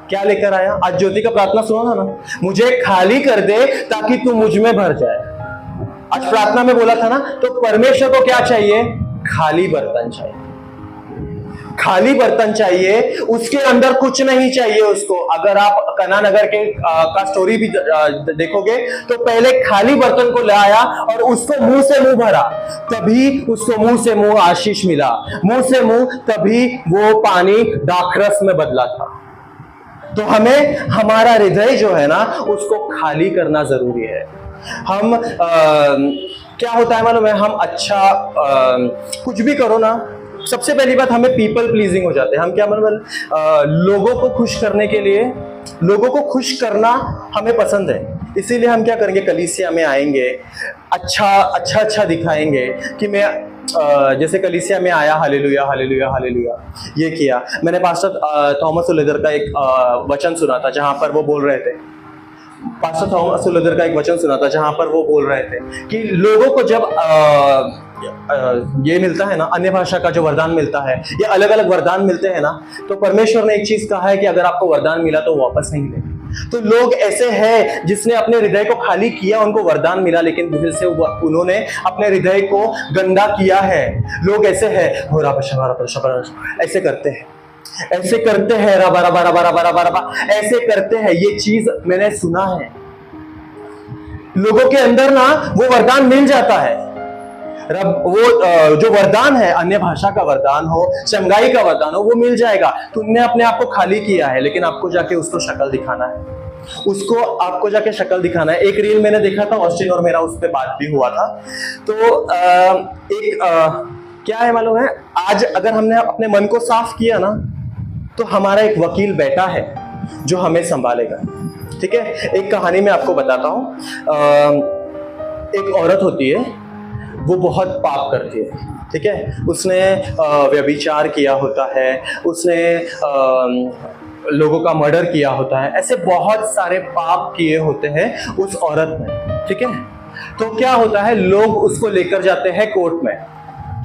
क्या लेकर आया? आज ज्योति का प्रार्थना सुना था ना, मुझे खाली कर दे ताकि तू मुझ में भर जाए। आज प्रार्थना में बोला था ना, तो परमेश्वर को क्या चाहिए? खाली बर्तन चाहिए। खाली बर्तन चाहिए, उसके अंदर कुछ नहीं चाहिए उसको। अगर आप कना नगर के का स्टोरी भी देखोगे तो पहले खाली बर्तन को लाया और उसको मुंह से मुंह भरा, तभी उसको मुंह से मुंह आशीष मिला, मुंह से मुंह, तभी वो पानी दाखरस में बदला था। तो हमें हमारा हृदय जो है ना, उसको खाली करना जरूरी है। हम क्या होता है मालूम है? हम अच्छा कुछ भी करो ना, सबसे पहली बात हमें पीपल प्लीजिंग हो जाते हैं। हम क्या मतलब लोगों को खुश करने के लिए लोगों को खुश करना हमें पसंद है, इसीलिए हम क्या करेंगे, कलीसिया में आएंगे, अच्छा दिखाएंगे कि मैं जैसे कलीसिया में आया, हालेलुया हालेलुया हालेलुया, ये किया। मैंने पास्टर थॉमस ओलेदर का एक वचन सुना था जहां पर वो बोल रहे थे, पास्टर थॉमस ओलेदर का एक वचन सुना था जहां पर वो बोल रहे थे कि लोगों को जब ये मिलता है ना, अन्य भाषा का जो वरदान मिलता है, ये अलग अलग वरदान मिलते हैं ना, तो परमेश्वर ने एक चीज कहा है कि अगर आपको वरदान मिला तो वापस नहीं ले। तो लोग ऐसे हैं जिसने अपने हृदय को खाली किया, उनको वरदान मिला, लेकिन फिर से उन्होंने अपने हृदय को गंदा किया है। लोग ऐसे हैं, ऐसे करते हैं, ऐसे करते हैं, रबा रबा रबा रबा रबा रबा ऐसे करते हैं। ये चीज मैंने सुना है, लोगों के अंदर ना वो वरदान मिल जाता है, वो जो वरदान है, अन्य भाषा का वरदान हो, चंगाई का वरदान हो, वो मिल जाएगा। तुमने अपने आप को खाली किया है, लेकिन आपको जाके उसको शक्ल दिखाना है, उसको आपको जाके शक्ल दिखाना है। एक रील मैंने देखा था, ऑस्टिन और मेरा उस पर बात भी हुआ था। तो क्या है मालूम है, आज अगर हमने अपने मन को साफ किया ना, तो हमारा एक वकील बैठा है जो हमें संभालेगा। ठीक है, एक कहानी मैं आपको बताता हूँ। एक औरत होती है, वो बहुत पाप करती है, ठीक है, उसने व्यभिचार किया होता है, उसने लोगों का मर्डर किया होता है, ऐसे बहुत सारे पाप किए होते हैं उस औरत ने। ठीक है, तो क्या होता है, लोग उसको लेकर जाते हैं कोर्ट में।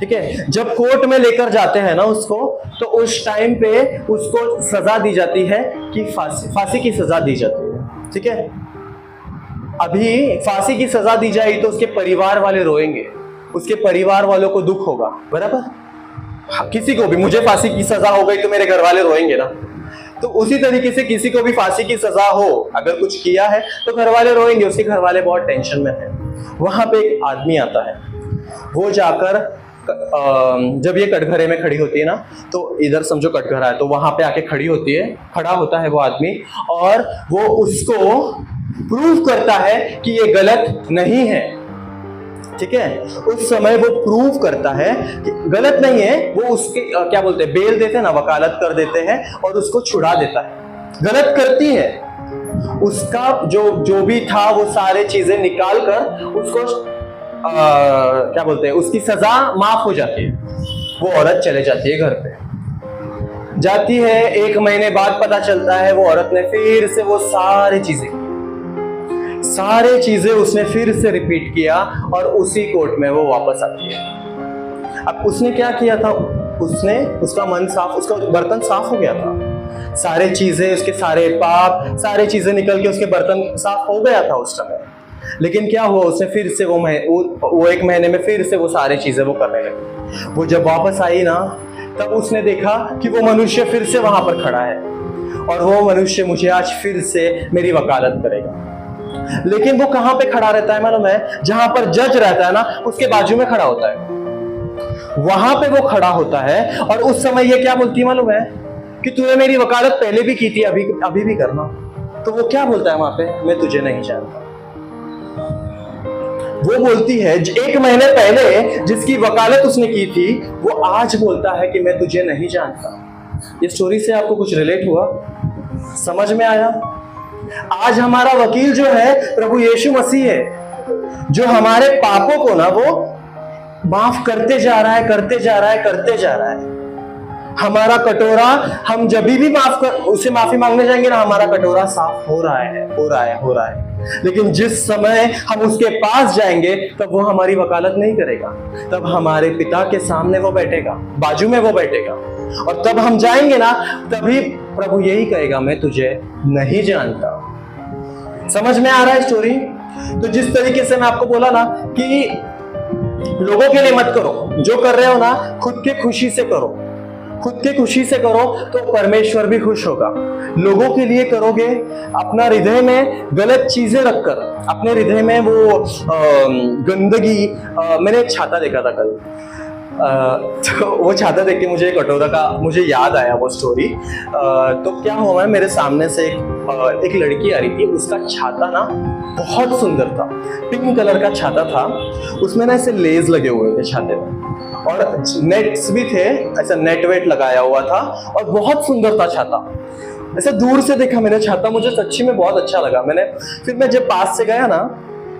ठीक है, जब कोर्ट में लेकर जाते हैं ना उसको, तो उस टाइम पे उसको सजा दी जाती है कि फांसी की सजा दी जाती है। ठीक है, अभी फांसी की सजा दी जाएगी तो उसके परिवार वाले रोएंगे, उसके परिवार वालों को दुख होगा, बराबर। किसी को भी, मुझे फांसी की सजा हो गई तो मेरे घर वाले रोएंगे ना, तो उसी तरीके से किसी को भी फांसी की सजा हो, अगर कुछ किया है तो घर वाले रोएंगे, उसके घर वाले बहुत टेंशन में है। वहां पे एक आदमी आता है, वो जाकर जब ये कटघरे में खड़ी होती है ना, तो इधर समझो कटघरा है, तो वहां पे आके खड़ा होता है वो आदमी, और वो उसको प्रूव करता है कि ये गलत नहीं है। ठीक है, उस समय वो प्रूव करता है कि गलत नहीं है, वो उसके क्या बोलते हैं, बेल देते हैं ना, वकालत कर देते हैं और उसको छुड़ा देता है। गलत करती है, उसका जो भी था वो सारे चीजें निकाल कर उसको क्या बोलते हैं, उसकी सजा माफ हो जाती है। वो औरत चले जाती है घर पे, जाती है, 1 महीने बाद पता चलता है वो औरत ने फिर से वो सारी चीजें उसने फिर से रिपीट किया, और उसी कोर्ट में वो वापस आती है। अब उसने क्या किया था, उसका मन साफ, उसका बर्तन साफ हो गया था, सारे चीजें, उसके सारे पाप, सारे चीजें निकल के उसके बर्तन साफ हो गया था उस समय। लेकिन क्या हुआ, उसने फिर से वो 1 महीने में फिर से वो सारी चीजें वो करने लगी। वो जब वापस आई ना, तब उसने देखा कि वो मनुष्य फिर से वहां पर खड़ा है, और वो मनुष्य मुझे आज फिर से मेरी वकालत करेगा। लेकिन वो कहां पे खड़ा रहता है मालूम है, जहां पर जज रहता है ना, उसके बाजू में खड़ा होता है, वहां पे वो खड़ा होता है। और उस समय ये क्या बोलती है मालूम है, कि तूने मेरी वकालत पहले भी की थी, अभी भी करना। तो वो क्या बोलता है वहां पे, मैं तुझे नहीं जानता। वो बोलती है 1 महीने पहले जिसकी वकालत उसने की थी, वो आज बोलता है कि मैं तुझे नहीं जानता। ये स्टोरी से आपको कुछ रिलेट हुआ, समझ में आया? आज हमारा वकील जो है प्रभु यीशु मसीह है, जो हमारे पापों को ना वो माफ करते जा रहा है। हमारा कटोरा, हम जब भी उससे माफी मांगने जाएंगे ना, हमारा कटोरा साफ हो रहा है। लेकिन जिस समय हम उसके पास जाएंगे, तब वो हमारी वकालत नहीं करेगा, तब हमारे पिता के सामने वो बैठेगा, बाजू में वो बैठेगा, और तब हम जाएंगे ना, तभी प्रभु यही कहेगा, मैं तुझे नहीं जानता। समझ में आ रहा है स्टोरी? तो जिस तरीके से मैं आपको बोला ना कि लोगों के लिए मत करो, जो कर रहे हो ना खुद के खुशी से करो, तो परमेश्वर भी खुश होगा। लोगों के लिए करोगे, अपना हृदय में गलत चीजें रखकर, अपने हृदय में वो गंदगी, मैंने एक छाता देखा था कल, तो वो छाता देख के मुझे कटोरा का मुझे याद आया वो स्टोरी। तो क्या हुआ है, मेरे सामने से एक लड़की आ रही थी, उसका छाता ना बहुत सुंदर था, पिंक कलर का छाता था, उसमें ना ऐसे लेज लगे हुए थे छाते में, और नेट्स भी थे, ऐसा नेट वेट लगाया हुआ था, और बहुत सुंदर था छाता। ऐसे दूर से देखा मैंने छाता, मुझे सच्ची में बहुत अच्छा लगा। फिर मैं जब पास से गया ना,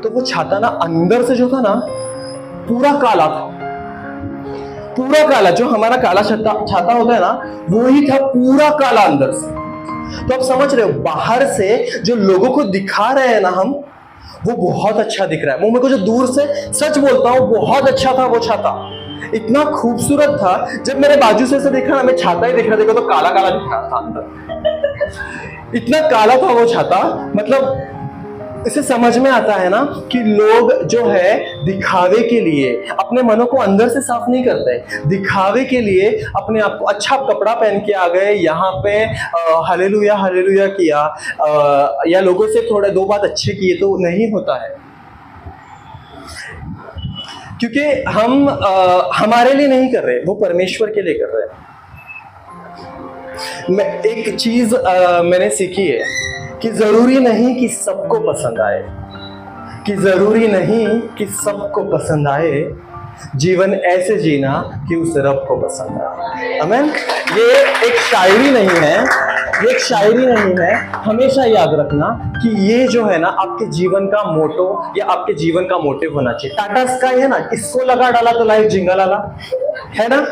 तो वो छाता ना अंदर से जो था ना पूरा काला था, पूरा काला। जो हमारा काला छाता होता है ना, वो ही था पूरा काला अंदर से। तो आप समझ रहे हो, बाहर से जो लोगों को दिखा रहे हैं ना हम, वो बहुत अच्छा दिख रहा है। वो मेरे को जो दूर से, सच बोलता हूँ, बहुत अच्छा था वो छाता, इतना खूबसूरत था। जब मेरे बाजू से देखा ना, मैं छाता ही देख रहा, देखो तो काला काला दिख रहा था अंदर, इतना काला था वो छाता। मतलब इसे समझ में आता है ना कि लोग जो है दिखावे के लिए अपने मनों को अंदर से साफ नहीं करते, दिखावे के लिए अपने आप को अच्छा कपड़ा पहन के आ गए, यहाँ पे हालेलुया हालेलुया किया, या लोगों से थोड़े दो बात अच्छे किए, तो नहीं होता है। क्योंकि हम हमारे लिए नहीं कर रहे, वो परमेश्वर के लिए कर रहे हैं। मैं एक चीज मैंने सीखी है कि जरूरी नहीं कि सबको पसंद आए, कि जरूरी नहीं कि सबको पसंद आए, जीवन ऐसे जीना कि उस रब को पसंद आए। आमीन। ये एक शायरी नहीं है, ये एक शायरी नहीं है। हमेशा याद रखना कि ये जो है ना आपके जीवन का मोटो या आपके जीवन का मोटिव होना चाहिए। टाटा स्काई है ना, इसको लगा डाला तो लाइफ झिंगा लाला, है ना,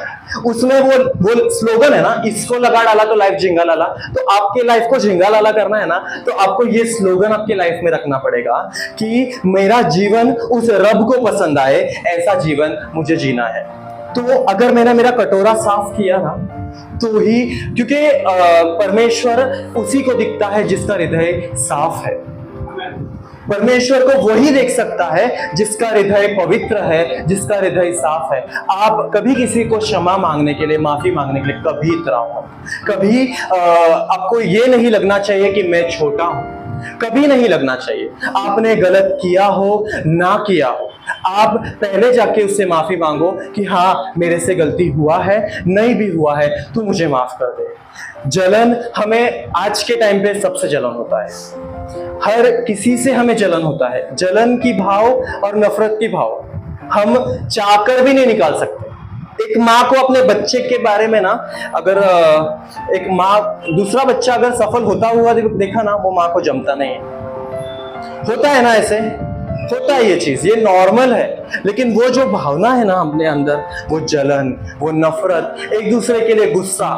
उसमें वो स्लोगन है ना, इसको लगा डाला तो लाइफ झिंगा लाला। तो आपके लाइफ को झिंगा लाला करना है ना, तो आपको ये स्लोगन आपके लाइफ में रखना पड़ेगा कि मेरा जीवन उस रब को पसंद आए, ऐसा जीवन मुझे जीना है। तो अगर मैंने मेरा कटोरा साफ किया ना, तो ही, क्योंकि परमेश्वर उसी को दिखता है जिसका हृदय साफ है। परमेश्वर को वही देख सकता है जिसका हृदय पवित्र है, जिसका हृदय साफ है। आप कभी किसी को क्षमा मांगने के लिए, माफी मांगने के लिए कभी इतराओ मत। कभी आपको ये नहीं लगना चाहिए कि मैं छोटा हूं, कभी नहीं लगना चाहिए। आपने गलत किया हो ना किया हो, आप पहले जाके उससे माफी मांगो कि हाँ मेरे से गलती हुआ है, नहीं भी हुआ है, तू मुझे माफ कर दे। जलन, हमें आज के टाइम पे सबसे जलन होता है, हर किसी से हमें जलन होता है। जलन की भाव और नफरत की भाव हम चाहकर भी नहीं निकाल सकते। एक माँ को अपने बच्चे के बारे में ना, अगर एक माँ, दूसरा बच्चा अगर सफल होता हुआ देखा ना, वो माँ को जमता नहीं है। होता है ना, ऐसे होता है ये चीज, ये नॉर्मल है। लेकिन वो जो भावना है ना अपने अंदर, वो जलन, वो नफरत, एक दूसरे के लिए गुस्सा,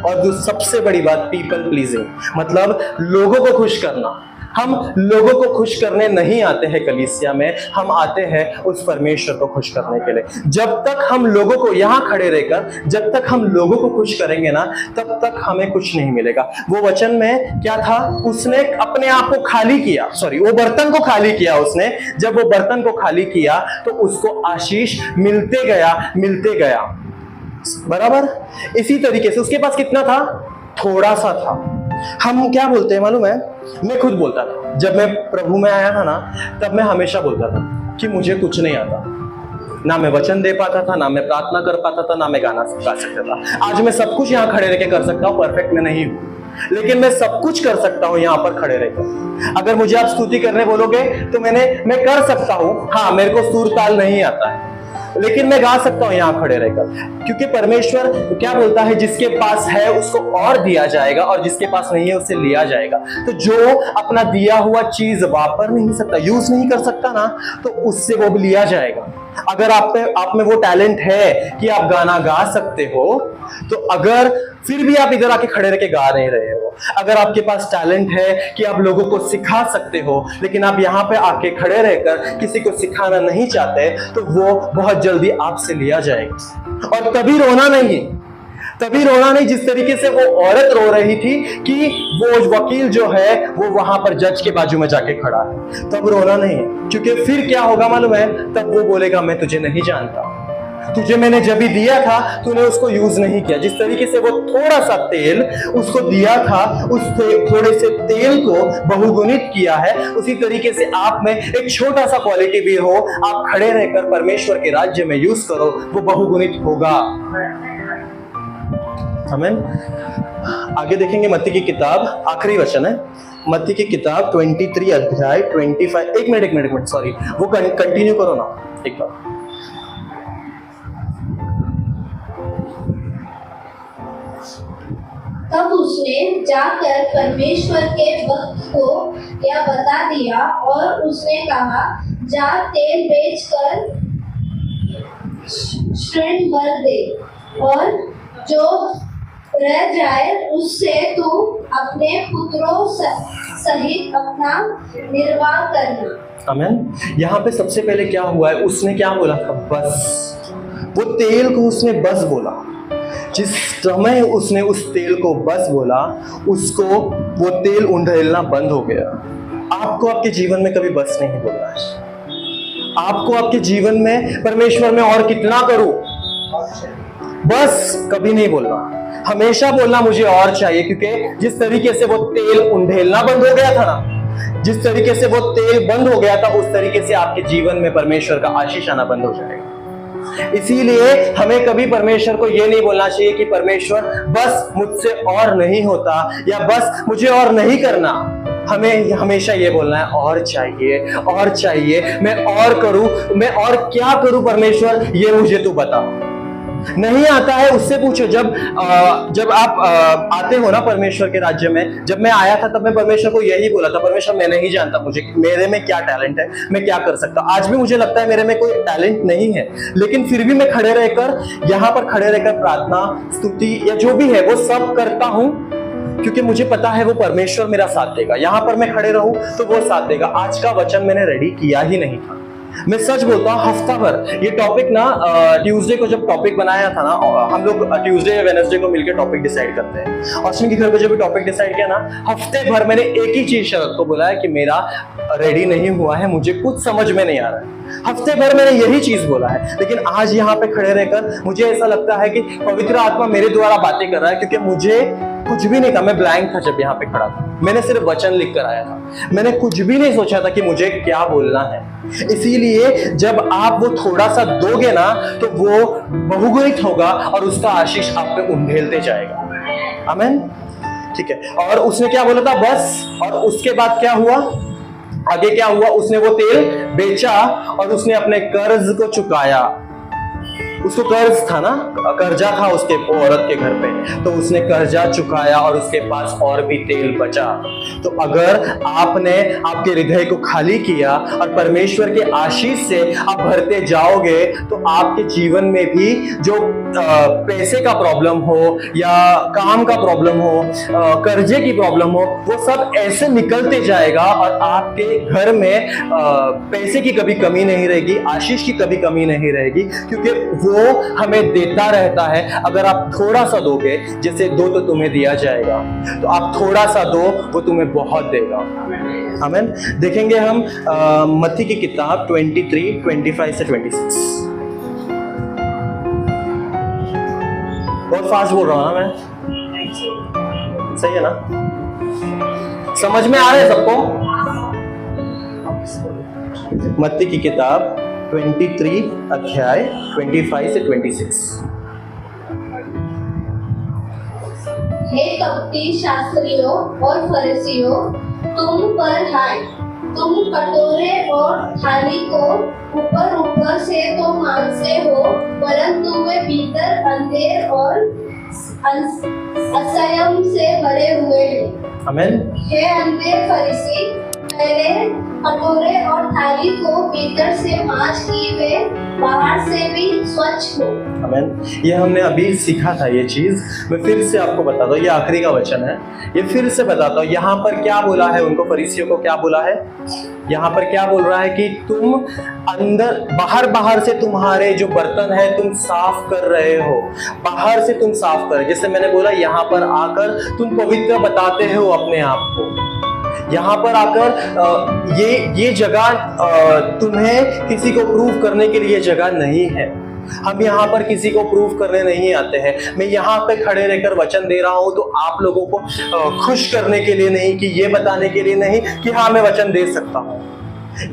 और जो सबसे बड़ी बात पीपल प्लीजिंग, मतलब लोगों को खुश करना। हम लोगों को खुश करने नहीं आते हैं कलीसिया में, हम आते हैं उस परमेश्वर को खुश करने के लिए। जब तक हम लोगों को, यहाँ खड़े रहकर जब तक हम लोगों को खुश करेंगे ना, तब तक हमें कुछ नहीं मिलेगा। वो वचन में क्या था, उसने अपने आप को खाली किया, वो बर्तन को खाली किया उसने। जब वो बर्तन को खाली किया तो उसको आशीष मिलते गया, बराबर। इसी तरीके से उसके पास कितना था, थोड़ा सा था। हम क्या बोलते हैं मालूम है, मैं खुद बोलता था जब मैं प्रभु में आया था ना, तब मैं हमेशा बोलता था कि मुझे कुछ नहीं आता, ना मैं वचन दे पाता था, ना मैं प्रार्थना कर पाता था, ना मैं गाना गा सकता था। आज मैं सब कुछ यहाँ खड़े रह के कर सकता हूँ, परफेक्ट मैं नहीं हूँ, लेकिन मैं सब कुछ कर सकता हूँ यहाँ पर खड़े रहकर। अगर मुझे आप स्तुति करने बोलोगे तो मैं कर सकता हूँ। हाँ, मेरे को सुर ताल नहीं आता है, लेकिन मैं गा सकता हूं यहां खड़े रहकर, क्योंकि परमेश्वर क्या बोलता है, जिसके पास है उसको और दिया जाएगा, और जिसके पास नहीं है उससे लिया जाएगा। तो जो अपना दिया हुआ चीज वापर नहीं सकता, यूज नहीं कर सकता ना, तो उससे वो भी लिया जाएगा। अगर आप में वो टैलेंट है कि आप गाना गा सकते हो, तो अगर फिर भी आप इधर आके खड़े रह के गा नहीं रहे हो, अगर आपके पास टैलेंट है कि आप लोगों को सिखा सकते हो, लेकिन आप यहाँ पे आके खड़े रहकर किसी को सिखाना नहीं चाहते, तो वो बहुत जल्दी आपसे लिया जाएगा। और तभी रोना नहीं, जिस तरीके से वो औरत रो रही थी कि वो वकील जो है वो वहां पर जज के बाजू में जाके खड़ा है, तब रोना नहीं, क्योंकि फिर क्या होगा मालूम है, तब वो बोलेगा मैं तुझे नहीं जानता, तुझे मैंने जब भी दिया था तूने उसको यूज नहीं किया। जिस तरीके से वो थोड़ा सा तेल उसको दिया था, उस थोड़े से तेल को बहुगुणित किया है, उसी तरीके से आप में एक छोटा सा क्वालिटी भी हो, आप खड़े रहकर परमेश्वर के राज्य में यूज करो, वो बहुगुणित होगा। आमीन। आगे देखेंगे मत्ती की किताब, आखिरी वचन है मत्ती की किताब 23 अध्याय 25। एक मिनट सॉरी, वो कंटिन्यू करो ना एक बार। तब उसने जाकर परमेश्वर के भक्त को यह बता दिया और उसने कहा, जा तेल बेचकर ऋण भर दे और जो रह जाए उससे तू अपने पुत्रों सहित अपना निर्वाह करना। आमीन। यहाँ पे सबसे पहले क्या हुआ है, उसने क्या बोला था? बस। वो तेल को उसने बस बोला। जिस समय उसने उस तेल को बस बोला, उसको वो तेल उंडेलना बंद हो गया। आपको आपके जीवन में कभी बस नहीं बोलना है। आपको आपके जीवन में परमेश्वर में और कितना करूं, बस कभी नहीं बोलना। हमेशा बोलना मुझे और चाहिए, क्योंकि जिस तरीके से वो तेल उंडेलना बंद हो गया था ना, जिस तरीके से वो तेल बंद हो गया था, उस तरीके से आपके जीवन में परमेश्वर का आशीष आना बंद हो जाएगा। इसीलिए हमें कभी परमेश्वर को यह नहीं बोलना चाहिए कि परमेश्वर बस मुझसे और नहीं होता, या बस मुझे और नहीं करना। हमें हमेशा ये बोलना है, और चाहिए, मैं और करूं, मैं और क्या करूं परमेश्वर, ये मुझे तू बता। नहीं आता है उससे पूछो। जब आप आते हो ना परमेश्वर के राज्य में, जब मैं आया था तब मैं परमेश्वर को यही बोला था, परमेश्वर मैं नहीं जानता मेरे में क्या टैलेंट है, मैं क्या कर सकता हूँ। आज भी मुझे लगता है मेरे में कोई टैलेंट नहीं है, लेकिन फिर भी मैं यहाँ पर खड़े रहकर प्रार्थना, स्तुति या जो भी है वो सब करता हूँ, क्योंकि मुझे पता है वो परमेश्वर मेरा साथ देगा। यहाँ पर मैं खड़े रहूं तो वो साथ देगा। आज का वचन मैंने रेडी किया ही नहीं था। मैं सच बोलता हूँ, हफ्ता भर ये टॉपिक ना, ट्यूसडे को जब टॉपिक बनाया था ना, हम लोग ट्यूसडे या वेडनेसडे को मिलकर टॉपिक डिसाइड करते हैं। अश्विन के घर पे जब टॉपिक डिसाइड किया ना, हफ्ते भर मैंने एक ही चीज शरद को बोला है कि मेरा रेडी नहीं हुआ है, मुझे कुछ समझ में नहीं आ रहा है। हफ्ते भर मैंने यही चीज बोला है, लेकिन आज यहाँ पे खड़े रहकर मुझे ऐसा लगता है कि पवित्र आत्मा मेरे द्वारा बातें कर रहा है, क्योंकि मुझे कुछ भी नहीं था। मैं ब्लैंक था जब यहाँ पे खड़ा था। मैंने सिर्फ वचन लिख कर आया था। मैंने कुछ भी नहीं सोचा था कि मुझे क्या बोलना है। इसीलिए जब आप वो थोड़ा सा दोगे ना, तो वो बहुगुणित होगा और उसका आशीष आप पे उंडेलते जाएगा। आमीन। ठीक है। और उसने क्या बोला था? बस। और उसके बाद क्या हुआ? आगे क्या हुआ? उसने वो तेल बेचा और उसने अपने कर्ज को चुकाया। उसको कर्ज था ना, कर्जा था उसके औरत के घर पे, तो उसने कर्जा चुकाया और उसके पास और भी तेल बचा। तो अगर आपने आपके हृदय को खाली किया और परमेश्वर के आशीष से आप भरते जाओगे, तो आपके जीवन में भी जो पैसे का प्रॉब्लम हो या काम का प्रॉब्लम हो, कर्जे की प्रॉब्लम हो, वो सब ऐसे निकलते जाएगा और आपके घर में पैसे की कभी कमी नहीं रहेगी, आशीष की कभी कमी नहीं रहेगी, क्योंकि वो हमें देता रहता है। अगर आप थोड़ा सा दोगे, जैसे दो तो तुम्हें दिया जाएगा, तो आप थोड़ा सा दो, वो तुम्हें बहुत देगा। आमीन। देखेंगे हम मत्ती की किताब 23, 25 से 26। बहुत फास्ट बोल रहा हूं ना मैं? सही है ना? समझ में आ रहा है सबको? मत्ती की किताब 23 अध्याय 25 से 26। हे कपटी शास्त्रियों और फरीसियों, तुम पर हाय, तुम कटोरे और थाली को ऊपर से तो मानते हो, परंतु वे भीतर अंधेर और असंयम से भरे हुए हैं। आमीन। हे अंधे फरीसी, पहले कटोरे और थाली को भीतर से मांझ की वे बाहर से भी स्वच्छ हो। आमीन। ये हमने अभी सीखा था ये चीज। मैं फिर से आपको बताता हूँ, ये आखिरी का वचन है, ये फिर से बताता हूँ। यहाँ पर क्या बोला है उनको, फरीसियों को क्या बोला है? यहाँ पर क्या बोल रहा है कि तुम अंदर बाहर से तुम्हारे जो बर्तन है तुम साफ कर रहे हो, बाहर से तुम साफ कर, जैसे मैंने बोला यहाँ पर आकर तुम पवित्र बताते हो अपने आप को। यहाँ पर आकर ये जगह तुम्हें किसी को प्रूव करने के लिए जगह नहीं है। हम यहाँ पर किसी को प्रूव करने नहीं आते हैं। मैं यहाँ पे खड़े रहकर वचन दे रहा हूँ तो आप लोगों को खुश करने के लिए नहीं, कि ये बताने के लिए नहीं कि हाँ मैं वचन दे सकता हूँ,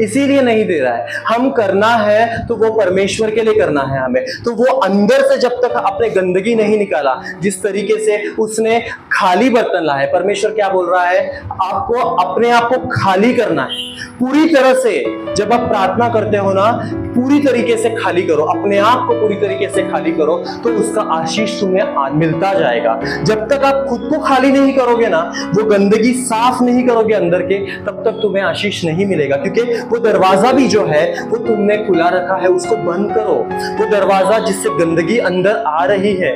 इसीलिए नहीं दे रहा है। हम करना है तो वो परमेश्वर के लिए करना है हमें। तो वो अंदर से जब तक अपने गंदगी नहीं निकाला, जिस तरीके से उसने खाली बर्तन ला है, परमेश्वर क्या बोल रहा है? आपको अपने आप को खाली करना है पूरी तरह से। जब आप प्रार्थना करते हो ना, पूरी तरीके से खाली करो, अपने आप को पूरी तरीके से खाली करो, तो उसका आशीष तुम्हें मिलता जाएगा। जब तक आप खुद को खाली नहीं करोगे ना, वो गंदगी साफ नहीं करोगे अंदर के, तब तक तुम्हें आशीष नहीं मिलेगा। क्योंकि वो दरवाजा भी जो है वो तुमने खुला रखा है, उसको बंद करो। वो दरवाजा जिससे गंदगी अंदर आ रही है,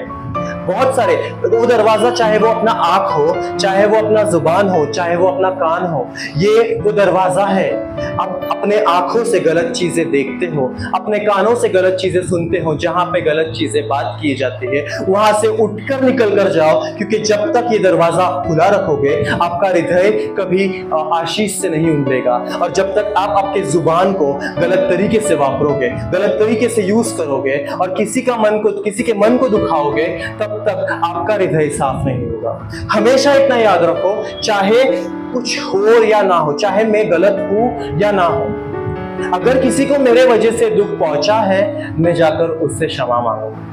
बहुत सारे, वो दरवाजा चाहे वो अपना आंख हो, चाहे वो अपना जुबान हो, चाहे वो अपना कान हो, ये वो दरवाजा है। आप अपने आंखों से गलत चीजें देखते हो, अपने कानों से गलत चीजें सुनते हो, जहां पे गलत चीजें बात की जाती है वहां से उठकर निकल कर जाओ। क्योंकि जब तक ये दरवाजा खुला रखोगे, आपका हृदय कभी आशीष से नहीं उमड़ेगा। और जब तक आप आपके जुबान को गलत तरीके से वापरोगे, गलत तरीके से यूज करोगे और किसी के मन को दुखाओगे, तब तक आपका हृदय साफ नहीं होगा। हमेशा इतना याद रखो, चाहे कुछ हो या ना हो, चाहे मैं गलत हूं या ना हो, अगर किसी को मेरे वजह से दुख पहुंचा है, मैं जाकर उससे क्षमा मांगूंगा।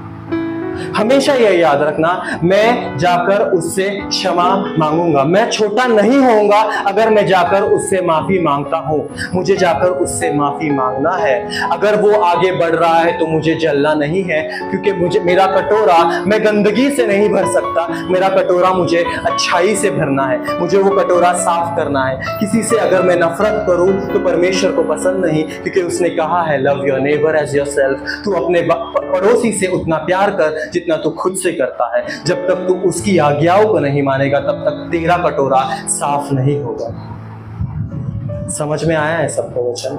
हमेशा यह याद रखना, मैं जाकर उससे क्षमा मांगूंगा। मैं छोटा नहीं होऊंगा अगर मैं जाकर उससे माफी मांगता हूं। मुझे जाकर उससे माफी मांगना है। अगर वो आगे बढ़ रहा है तो मुझे जलना नहीं है, क्योंकि मेरा कटोरा, मैं गंदगी से नहीं भर सकता। मेरा कटोरा मुझे अच्छाई से भरना है, मुझे वो कटोरा साफ करना है। किसी से अगर मैं नफरत करूं तो परमेश्वर को पसंद नहीं, क्योंकि उसने कहा है love your neighbour as yourself. तू अपने पड़ोसी से उतना प्यार कर जितना तू खुद से करता है। जब तक तू उसकी आज्ञाओं को नहीं मानेगा, तब तक तेरा कटोरा साफ नहीं होगा। समझ में आया है सबको वचन?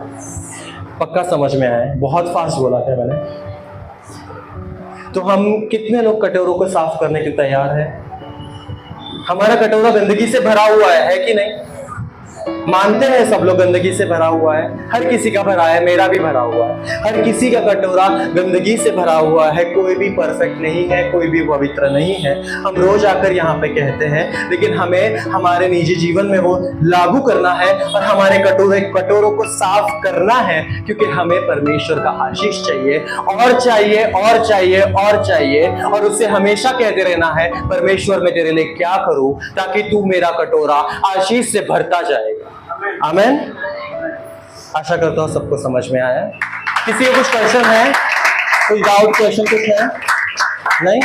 पक्का समझ में आया है? बहुत फास्ट बोला था मैंने। तो हम कितने लोग कटोरों को साफ करने के तैयार हैं? हमारा कटोरा गंदगी से भरा हुआ है कि नहीं? मानते हैं सब लोग गंदगी से भरा हुआ है। हर किसी का भरा है, मेरा भी भरा हुआ है। हर किसी का कटोरा गंदगी से भरा हुआ है। कोई भी परफेक्ट नहीं है, कोई भी पवित्र नहीं है। हम रोज आकर यहाँ पे कहते हैं, लेकिन हमें हमारे निजी जीवन में वो लागू करना है और हमारे कटोरों को साफ करना है, क्योंकि हमें परमेश्वर का आशीष चाहिए, और चाहिए और चाहिए और चाहिए। और उससे हमेशा कहते रहना है, परमेश्वर मैं तेरे लिए क्या करूं ताकि तू मेरा कटोरा आशीष से भरता जाएगा। आमेन। आशा करता हूँ सबको समझ में आया। किसी को कुछ क्वेश्चन है? कोई डाउट, क्वेश्चन कुछ है? नहीं?